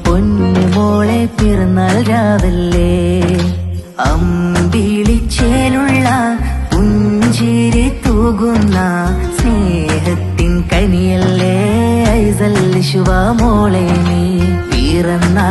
പൊന്നു മോളെ പിറന്നാൾ രാവല്ലേ. അമ്പിളിച്ചേലുള്ള പുഞ്ചിരി തൂകുന്ന സ്നേഹത്തിൻ കനിയല്ലേ ഐസൽ ശുഭ മോളെ നീ പിറന്നാൾ